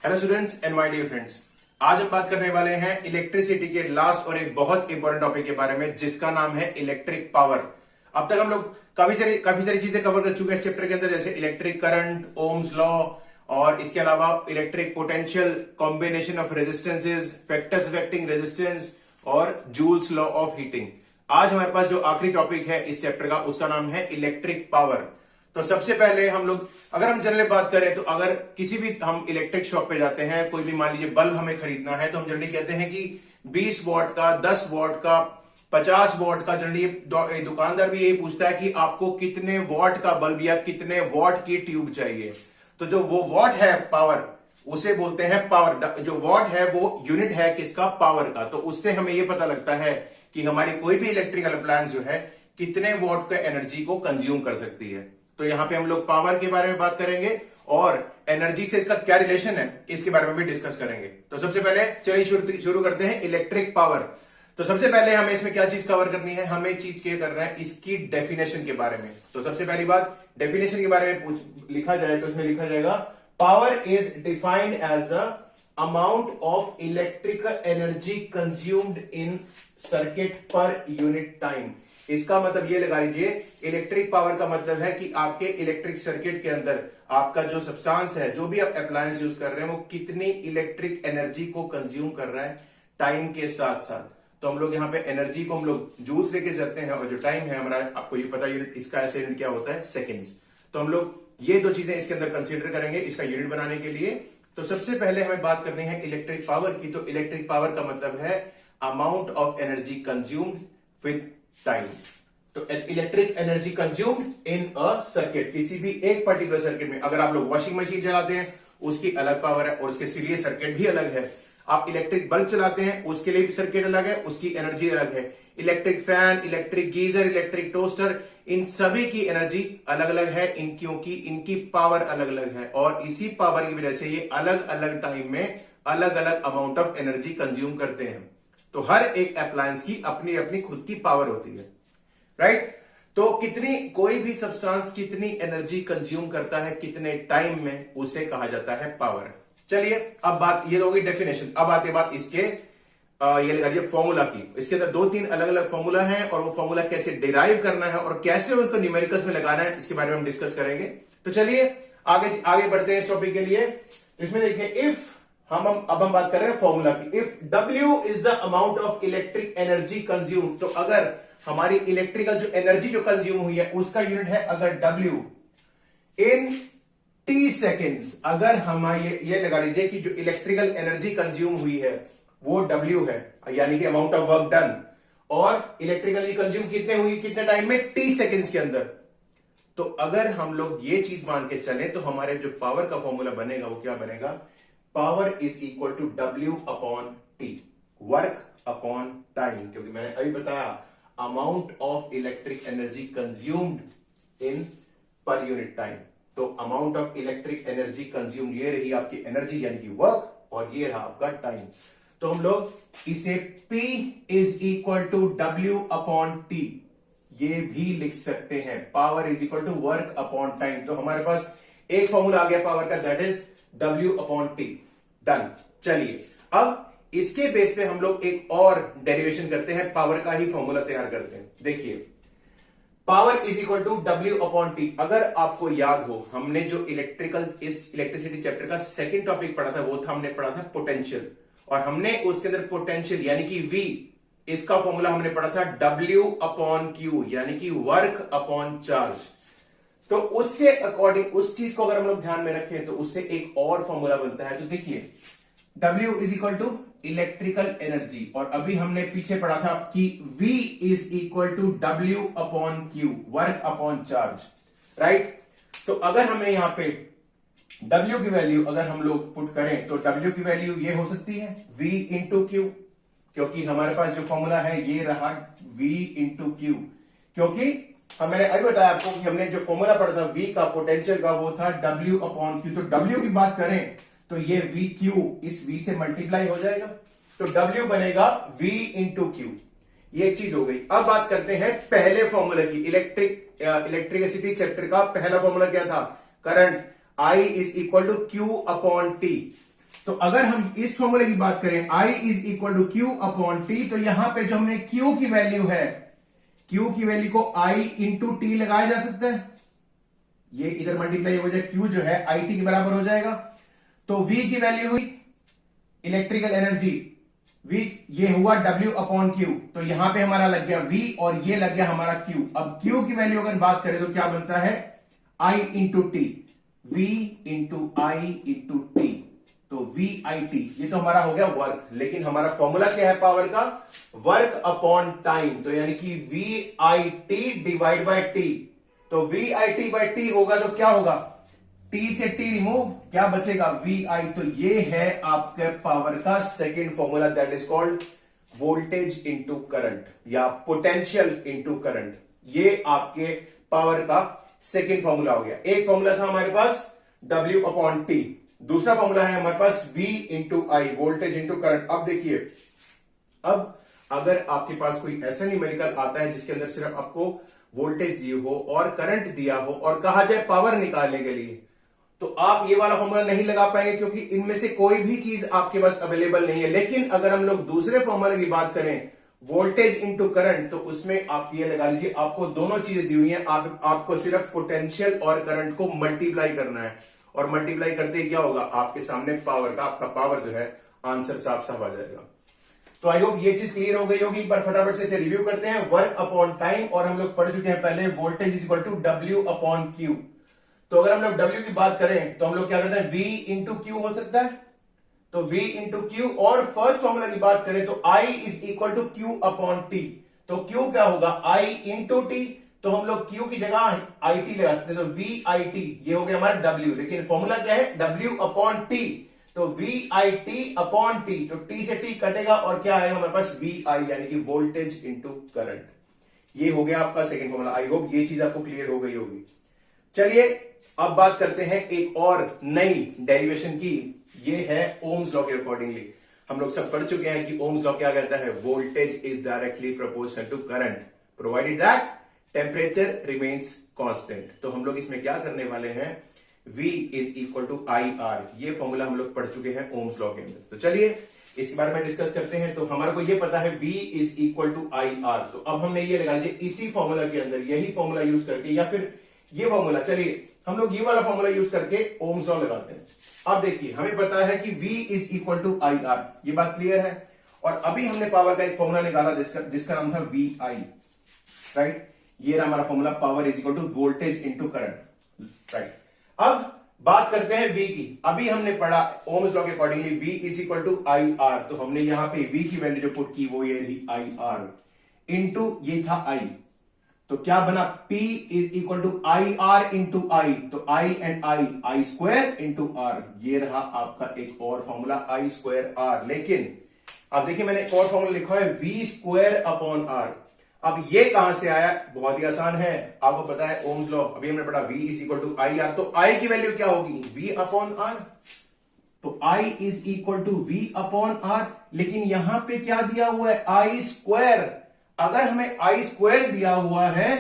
Hello students and my dear friends, आज हम बात करने वाले हैं इलेक्ट्रिसिटी के लास्ट और एक बहुत इंपॉर्टेंट टॉपिक के बारे में जिसका नाम है इलेक्ट्रिक पावर। अब तक हम लोग काफी सारी चीजें कवर कर चुके हैं इस चैप्टर के अंदर, जैसे इलेक्ट्रिक करंट, ओम्स लॉ और इसके अलावा electric potential, combination of resistances, factors affecting resistance और जूल्स लॉ ऑफ हीटिंग। आज हमारे पास जो आखिरी टॉपिक है इस चैप्टर का उसका नाम है इलेक्ट्रिक पावर। तो सबसे पहले हम लोग अगर हम जनरली बात करें तो अगर किसी भी हम इलेक्ट्रिक शॉप पे जाते हैं, कोई भी मान लीजिए बल्ब हमें खरीदना है तो हम जनरली कहते हैं कि 20 वॉट का, 10 वॉट का, 50 वॉट का। जनरली दुकानदार भी यही पूछता है कि आपको कितने वॉट का बल्ब या कितने वॉट की ट्यूब चाहिए। तो जो वो वॉट है पावर, उसे बोलते हैं पावर। जो वॉट है वो यूनिट है किसका? पावर का। तो उससे हमें यह पता लगता है कि हमारी कोई भी इलेक्ट्रिकल अप्लायंस जो है कितने वॉट का एनर्जी को कंज्यूम कर सकती है। तो यहां पे हम लोग पावर के बारे में बात करेंगे और एनर्जी से इसका क्या रिलेशन है इसके बारे में भी डिस्कस करेंगे। तो सबसे पहले चलिए शुरू करते हैं इलेक्ट्रिक पावर। तो सबसे पहले हमें इसमें क्या चीज कवर करनी है? हमें चीज क्या करना है? इसकी डेफिनेशन के बारे में। तो सबसे पहली बात, डेफिनेशन के बारे में लिखा जाए तो इसमें लिखा जाएगा power is defined as the amount of electrical energy consumed in circuit per unit time. इसका मतलब ये लगा लीजिए, इलेक्ट्रिक पावर का मतलब है कि आपके इलेक्ट्रिक सर्किट के अंदर आपका जो सब्सटेंस है, जो भी आप अप्लायंस यूज कर रहे हैं, वो कितनी इलेक्ट्रिक एनर्जी को कंज्यूम कर रहा है टाइम के साथ साथ। तो हम लोग यहाँ पे एनर्जी को हम लोग जूल्स लेके चलते हैं और जो टाइम है हमारा, आपको ये पता यूनिट, इसका ऐसे यूनिट क्या होता है? सेकेंड्स। तो हम लोग ये दो चीजें इसके अंदर कंसिडर करेंगे इसका यूनिट बनाने के लिए। तो सबसे पहले हमें बात करनी है इलेक्ट्रिक पावर की। तो इलेक्ट्रिक पावर का मतलब है amount of energy consumed with time. तो electric energy consumed in a circuit, किसी भी एक पर्टिकुलर सर्किट में। अगर आप लोग वॉशिंग मशीन चलाते हैं उसकी अलग पावर है और उसके लिए सर्किट भी अलग है। आप इलेक्ट्रिक बल्ब चलाते हैं उसके लिए भी सर्किट अलग है, उसकी एनर्जी अलग है। Electric fan, electric geyser, electric toaster, इन सभी की एनर्जी अलग अलग है, क्योंकि इनकी पावर अलग अलग है और इसी पावर की वजह से ये अलग अलग टाइम में अलग अलग अमाउंट ऑफ एनर्जी कंज्यूम करते हैं। तो हर एक अप्लायंस की अपनी अपनी खुद की पावर होती है, राइट? तो कितनी कोई भी सब्सटेंस कितनी एनर्जी कंज्यूम करता है कितने टाइम में, उसे कहा जाता है पावर। चलिए अब बात, ये होगी डेफिनेशन। अब आते बात इसके ये लगा लीजिए फॉर्मूला की। इसके अंदर 2-3 अलग अलग फॉर्मूला हैं और वो फॉर्मूला कैसे डिराइव करना है और कैसे उसको न्यूमेरिकल्स में लगाना है इसके बारे में हम डिस्कस करेंगे। तो चलिए आगे बढ़ते हैं इस टॉपिक के लिए। इसमें देखिए, इफ अब हम बात कर रहे हैं फॉर्मूला की। If W is the amount of electric energy consume, तो अगर हमारी इलेक्ट्रिकल जो एनर्जी जो कंज्यूम हुई है उसका यूनिट है अगर W इन T सेकेंड्स, अगर हमारे ये लगा लीजिए कि जो इलेक्ट्रिकल एनर्जी कंज्यूम हुई है वो W है, यानी कि अमाउंट ऑफ वर्क डन, और इलेक्ट्रिकल कंज्यूम कितने टाइम में? T सेकेंड्स के अंदर। तो अगर हम लोग ये चीज मान के चले तो हमारे जो पावर का फॉर्मूला बनेगा वो क्या बनेगा? Power is equal to W upon T, work upon time. क्योंकि मैंने अभी बताया amount of electric energy consumed in per unit time. तो amount of electric energy consumed, ये रही आपकी एनर्जी यानी कि वर्क, और ये रहा आपका टाइम। तो हम लोग इसे P is equal to W upon T ये भी लिख सकते हैं, power is equal to work upon time. तो हमारे पास एक फॉर्मूला आ गया पावर का, that is W upon T। Done. चलिए अब इसके बेस पे हम लोग एक और डेरिवेशन करते हैं, पावर का ही फॉर्मूला तैयार करते हैं। देखिए, power is equal to W upon T। अगर आपको याद हो, हमने जो इलेक्ट्रिसिटी चैप्टर का सेकंड टॉपिक पढ़ा था वो था, हमने पढ़ा था पोटेंशियल, और हमने उसके अंदर पोटेंशियल यानी कि V, इसका फॉर्मूला हमने पढ़ा था W अपॉन Q यानी कि वर्क अपॉन चार्ज। तो उसके अकॉर्डिंग उस चीज को अगर हम लोग ध्यान में रखें तो उससे एक और फॉर्मूला बनता है। तो देखिए, W is equal to electrical energy, और अभी हमने पीछे पढ़ा था कि V is equal to W upon Q, work upon charge, right? तो अगर हमें यहां पे W की वैल्यू अगर हम लोग पुट करें तो W की वैल्यू ये हो सकती है V इंटू Q, क्योंकि हमारे पास जो फॉर्मूला है ये रहा V इंटू Q। क्योंकि मैंने अभी बताया आपको कि हमने जो फॉर्मूला पढ़ा था V का, पोटेंशियल का, वो था W अपॉन Q। तो W की बात करें तो ये VQ इस V से मल्टीप्लाई हो जाएगा, तो W बनेगा V इंटू Q। ये एक चीज हो गई। अब बात करते हैं पहले फॉर्मूले की। इलेक्ट्रिसिटी चैप्टर का पहला फॉर्मूला क्या था? Current I is equal to Q upon T। तो अगर हम इस फॉर्मूले की बात करें I is equal to Q upon T, तो यहां पे जो हमने Q की वैल्यू है, Q की वैल्यू को I इंटू टी लगाया जा सकता है, ये इधर मल्टीप्लाई हो जाए, Q जो है IT के बराबर हो जाएगा। तो V की वैल्यू हुई इलेक्ट्रिकल एनर्जी, V ये हुआ W अपॉन Q, तो यहां पे हमारा लग गया V और ये लग गया हमारा Q। अब Q की वैल्यू अगर बात करें तो क्या बनता है, I into T, V into I into T, तो VIT, ये तो हमारा हो गया वर्क। लेकिन हमारा फॉर्मूला क्या है पावर का, वर्क अपॉन टाइम, तो यानी कि VIT डिवाइड बाय टी। तो VIT बाय टी होगा तो क्या होगा, टी से टी रिमूव, क्या बचेगा VI। तो ये है आपके पावर का second formula, that is called voltage into current या पोटेंशियल इंटू करंट। ये आपके पावर का सेकेंड फॉर्मूला हो गया। एक फॉर्मूला था हमारे पास W अपॉन टी, दूसरा फॉर्मूला है हमारे पास V इंटू आई, वोल्टेज इंटू करंट। अब देखिए, अब अगर आपके पास कोई ऐसा न्यूमेरिकल आता है जिसके अंदर सिर्फ आपको वोल्टेज दी हो और करंट दिया हो और कहा जाए पावर निकालने के लिए, तो आप ये वाला फॉर्मूला नहीं लगा पाएंगे क्योंकि इनमें से कोई भी चीज आपके पास अवेलेबल नहीं है। लेकिन अगर हम लोग दूसरे फॉर्मूला की बात करें, वोल्टेज इंटू करंट, तो उसमें आप ये लगा लीजिए, आपको दोनों चीजें दी हुई हैं, आपको सिर्फ पोटेंशियल और करंट को मल्टीप्लाई करना है, और मल्टीप्लाई करते ही क्या होगा, आपके सामने पावर का, आपका पावर जो है आंसर साफ साफ आ जाएगा। तो आई होप ये चीज क्लियर हो गई होगी। पर फटाफट से इसे रिव्यू करते हैं। वर्क अपॉन टाइम, और हम लोग पढ़ चुके हैं पहले, voltage is equal to W upon Q. तो अगर हम लोग W की बात करें तो हम लोग क्या करते हैं, V इंटू क्यू हो सकता है, तो V इंटू क्यू। और फर्स्ट फॉर्मूला की बात करें तो I is equal to Q upon T, तो Q क्या होगा, I इंटू टी, तो हम लोग Q की जगह IT लगा सकते हैं, तो VIT, ये हो गया हमारा W। लेकिन फॉर्मूला क्या है, W अपॉन टी, तो VIT अपॉन टी, तो T से T कटेगा और क्या आएगा हमारे पास, VI, यानी कि वोल्टेज इंटू करंट। ये हो गया आपका सेकंड फॉर्मूला। आई होप ये चीज आपको क्लियर हो गई होगी। चलिए अब बात करते हैं एक और नई डेरिवेशन की, ये है ओम्स लॉ के अकॉर्डिंगली। हम लोग सब पढ़ चुके हैं कि ओम्स लॉ क्या कहता है, voltage is directly proportional to current provided that temperature remains constant. तो हम लोग इसमें क्या करने वाले हैं, V is equal to IR, ये फॉर्मूला हम लोग पढ़ चुके हैं ओम्स लॉ के अंदर। तो चलिए इस बारे में डिस्कस करते हैं। तो हमारे को ये पता है V is equal to IR, तो अब हमने ये लगा लीजिए इसी फॉर्मूला के अंदर, यही फॉर्मूला यूज करके, या फिर ये फॉर्मूला, चलिए हम लोग ये वाला फॉर्मूला यूज करके ओम्स लॉ लगाते हैं। अब देखिए हमें पता है कि V is equal to IR, ये बात क्लियर है। और अभी हमने पावर का एक फॉर्मूला निकाला जिसका नाम था VI, राइट। ये रहा हमारा formula, power is equal to voltage into current, right. अब बात करते हैं V की। अभी हमने पढ़ा ओम्स लॉ के accordingly V is equal to IR, तो हमने यहां पे V की वैल्यू जो पुट की वो ये रही IR इंटू ये था I, तो क्या बना, P is equal to IR into I, तो I and I square into R, ये रहा आपका एक और फॉर्मूला I स्क्वायर R। लेकिन अब देखिए मैंने एक और फॉर्मूला लिखा है V स्क्वायर अपॉन R। अब ये कहां से आया, बहुत ही आसान है, आपको पता है ओम्स लॉ, अभी हमने पढ़ा V is equal to IR, तो I की वैल्यू क्या होगी, V अपॉन R, तो I is equal to V upon R। लेकिन यहां पे क्या दिया हुआ है, I स्क्वायर। अगर हमें I स्क्वायर दिया हुआ है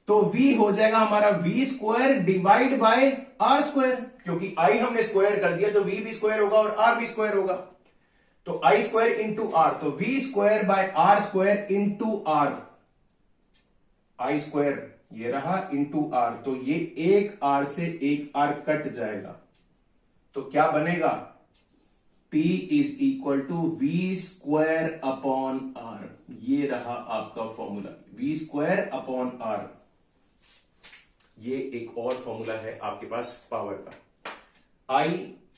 तो V हो जाएगा हमारा V square divide by R square, क्योंकि I हमने स्क्वायर कर दिया तो V भी स्क्वायर होगा और R भी स्क्वायर होगा, तो I स्क्वायर इंटू R, तो V square by R square into R, I square ये रहा इंटू R, तो ये एक R से एक R कट जाएगा, तो क्या बनेगा, P is equal to V square upon R। ये रहा आपका formula, V square upon R। ये एक और फॉर्मूला है आपके पास पावर का, I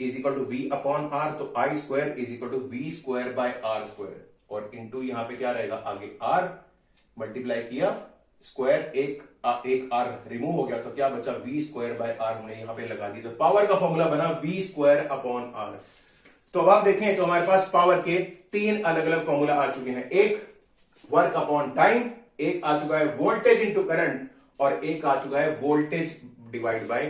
is equal to V upon R, तो I square is equal to V square by R square, और इंटू यहां पे क्या रहेगा, आगे R मल्टीप्लाई किया, स्क्वायर एक R रिमूव हो गया, तो क्या बचा, V स्क्वायर बाय R हमने यहां पे लगा दी, तो पावर का फॉर्मूला बना V स्क्वायर अपॉन R। तो अब आप देखें तो हमारे पास पावर के तीन अलग अलग फॉर्मूला आ चुके हैं, एक वर्क अपॉन टाइम, एक आ चुका है वोल्टेज इंटू करंट, और एक आ चुका है वोल्टेज डिवाइड बाय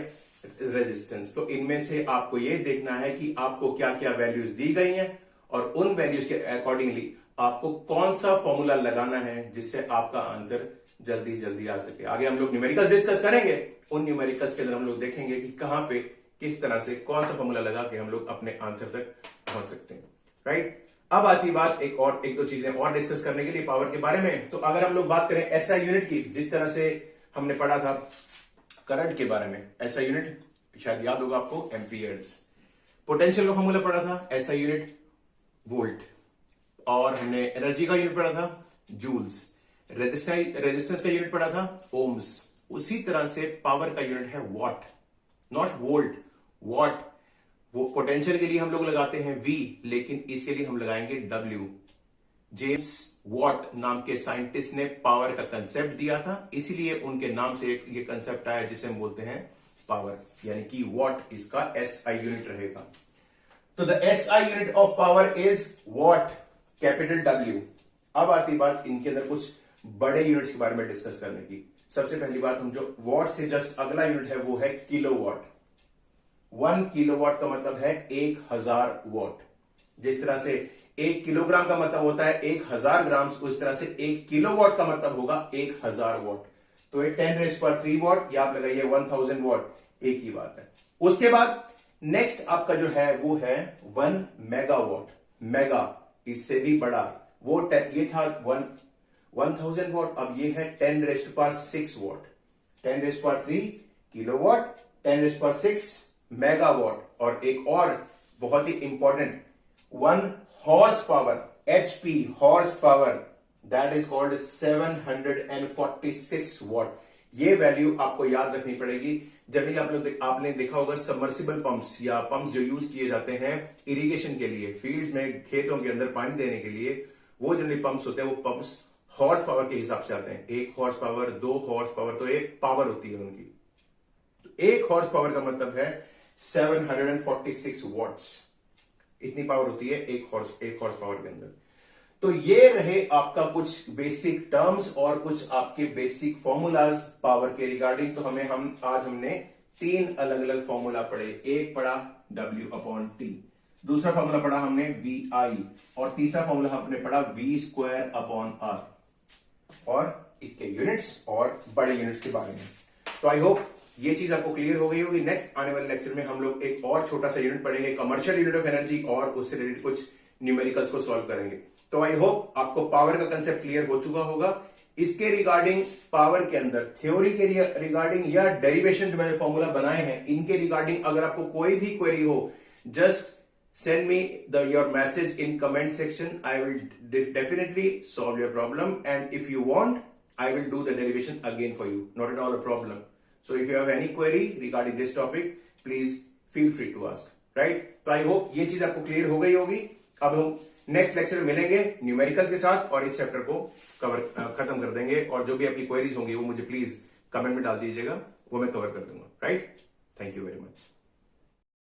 रेजिस्टेंस। तो इनमें से आपको ये देखना है कि आपको क्या क्या वैल्यूज दी गई हैं और उन वैल्यूज के अकॉर्डिंगली आपको कौन सा फॉर्मूला लगाना है जिससे आपका आंसर जल्दी जल्दी आ सके। आगे हम लोग न्यूमेरिकल्स डिस्कस करेंगे, उन न्यूमेरिकल्स के अंदर हम लोग देखेंगे कि कहां पे किस तरह से कौन सा फॉर्मूला लगा के हम लोग अपने आंसर तक पहुंच सकते हैं, राइट। अब आती बात एक दो चीजें और डिस्कस करने के लिए पावर के बारे में। तो अगर हम लोग बात करें एसआई यूनिट की, जिस तरह से हमने पढ़ा था करंट के बारे में, एसआई यूनिट शायद याद होगा आपको, एम्पियर्स। पोटेंशियल का फॉर्मूला पढ़ा था एसआई यूनिट वोल्ट, और हमने एनर्जी का यूनिट पढ़ा था जूल्स, रेजिस्टेंस का यूनिट पढ़ा था ओम्स। उसी तरह से पावर का यूनिट है वॉट, नॉट वोल्ट, वॉट। वो पोटेंशियल के लिए हम लोग लगाते हैं V, लेकिन इसके लिए हम लगाएंगे W। जेम्स वॉट नाम के साइंटिस्ट ने पावर का कंसेप्ट दिया था, इसीलिए उनके नाम से ये कंसेप्ट आया जिसे हम बोलते हैं पावर, यानी कि वॉट इसका एसआई यूनिट रहेगा। तो the SI unit of power is what, capital W। अब आती बात इनके अंदर कुछ बड़े यूनिट्स के बारे में डिस्कस करने की। सबसे पहली बात, हम जो वॉट से जस्ट अगला यूनिट है वो है किलोवाट। 1 किलोवाट का मतलब है 1000 वॉट। जिस तरह से 1 किलोग्राम का मतलब होता है 1000 ग्राम, उस तरह से 1 किलोवाट का मतलब होगा 1000 वॉट। तो ये 10⁻³ वॉट, या आप लगाइए 1000 वॉट, एक ही बात है। उसके बाद नेक्स्ट आपका जो है वो है 1 मेगावाट। मेगा इससे भी बड़ा, वो ये था 1000 वॉट, अब ये है 10⁻6 वॉट। 10⁻³ kilowatt, 10⁻6 megawatt. और एक और बहुत ही important 1 horse power, HP horse power, that is called 746 watt. ये वैल्यू आपको याद रखनी पड़ेगी। जनरली आपने देखा होगा सबमर्सिबल पंप्स या पंप्स जो यूज किए जाते हैं इरिगेशन के लिए, फील्ड में, खेतों के अंदर पानी देने के लिए, वो जनरली पंप्स होते हैं, वो पंप्स हॉर्स पावर के हिसाब से आते हैं। 1 हॉर्स पावर, 2 हॉर्स पावर, तो एक पावर होती है उनकी। तो 1 हॉर्स पावर का मतलब है 746 वॉट्स, इतनी पावर होती है 1 हॉर्स पावर के अंदर। तो ये रहे आपका कुछ बेसिक टर्म्स और कुछ आपके बेसिक फॉर्मूलाज पावर के रिगार्डिंग। तो आज हमने 3 अलग अलग फॉर्मूला पढ़े। एक पढ़ा W/T, दूसरा फॉर्मूला पढ़ा हमने VI, और तीसरा फॉर्मूला हमने पढ़ा V²/R, और इसके यूनिट्स और बड़े यूनिट्स के बारे में। तो आई होप ये चीज आपको क्लियर हो गई होगी। नेक्स्ट आने वाले लेक्चर में हम लोग एक और छोटा सा यूनिट पढ़ेंगे, कमर्शियल यूनिट ऑफ एनर्जी, और उससे रिलेटेड कुछ न्यूमेरिकल्स को सॉल्व करेंगे। तो आई होप आपको पावर का कंसेप्ट क्लियर हो चुका होगा। इसके रिगार्डिंग पावर के अंदर थ्योरी के रिगार्डिंग या डेरिवेशन जो मैंने फॉर्मूला बनाए हैं, इनके रिगार्डिंग अगर आपको कोई भी क्वेरी हो, just send me your message in comment section. I will definitely solve your problem, and if you want, I will do the derivation again for you. Not at all a problem. So if you have any query regarding this topic, please feel free to ask. Right? तो I hope ये चीज आपको clear हो गई होगी। अब हम next lecture में मिलेंगे न्यूमेरिकल्स के साथ, और इस चैप्टर को खत्म कर देंगे। और जो भी आपकी क्वेरीज होंगी वो मुझे प्लीज कमेंट में डाल दीजिएगा, वो मैं कवर कर दूंगा। Right? Thank you very much.